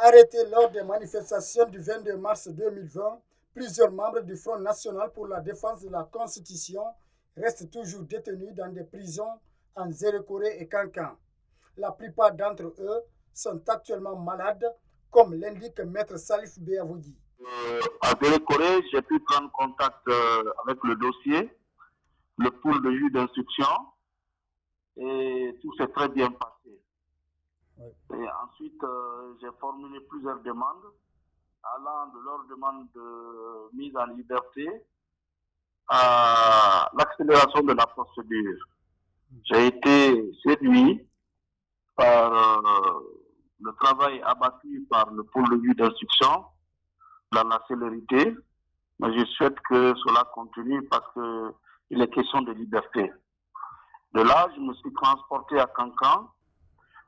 Arrêtés lors des manifestations du 22 mars 2020, plusieurs membres du Front national pour la défense de la Constitution restent toujours détenus dans des prisons en Zérekoré et Kankan. La plupart d'entre eux sont actuellement malades, comme l'indique Maître Salif Beyavoudi. À Zérekoré, j'ai pu prendre contact avec le dossier, le pool de juge d'instruction, et tout s'est très bien passé. Et ensuite, j'ai formulé plusieurs demandes, allant de leur demande de mise en liberté à l'accélération de la procédure. J'ai été séduit par le travail abattu par le pôle de juge d'instruction dans la célérité, mais je souhaite que cela continue parce qu'il est question de liberté. De là, je me suis transporté à Kankan,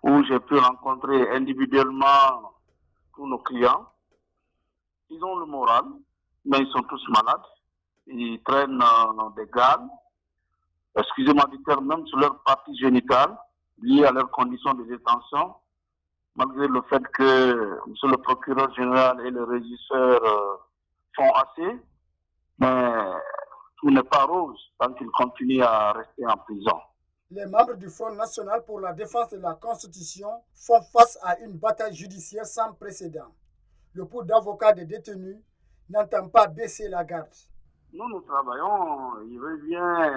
où j'ai pu rencontrer individuellement tous nos clients. Ils ont le moral, mais ils sont tous malades. Ils traînent des gales, excusez-moi du terme, même sur leur partie génitale, liées à leurs conditions de détention, malgré le fait que monsieur le procureur général et le régisseur font assez, mais tout n'est pas rose tant qu'ils continuent à rester en prison. Les membres du Front national pour la défense de la Constitution font face à une bataille judiciaire sans précédent. Le pool d'avocats des détenus n'entend pas baisser la garde. Nous travaillons, il revient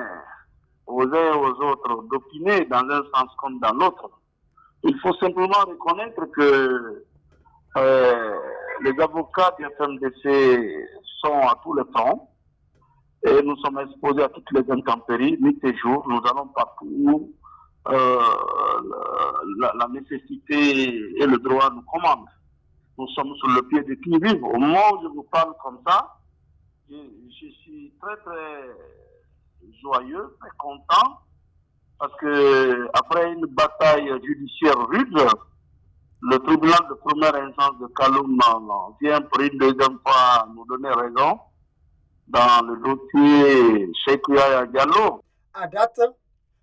aux uns et aux autres d'opiner dans un sens comme dans l'autre. Il faut simplement reconnaître que les avocats du FMDC sont à tous les temps et nous sommes exposés à toutes les intempéries, nuit et jour. Nous allons partout où la nécessité et le droit nous commandent. Nous sommes sur le pied de qui vive. Au moment où je vous parle comme ça, je suis très très joyeux, très content, parce que après une bataille judiciaire rude, le tribunal de première instance de Kaloum vient pour une deuxième fois nous donner raison dans le dossier Cheikh Yaya Diallo. À date,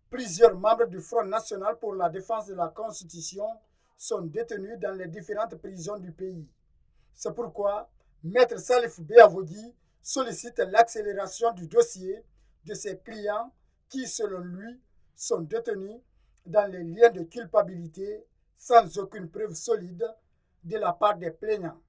plusieurs membres du Front national pour la défense de la Constitution sont détenus dans les différentes prisons du pays. C'est pourquoi Maître Salif Beyavoudi sollicite l'accélération du dossier de ses clients qui, selon lui, sont détenus dans les liens de culpabilité sans aucune preuve solide de la part des plaignants.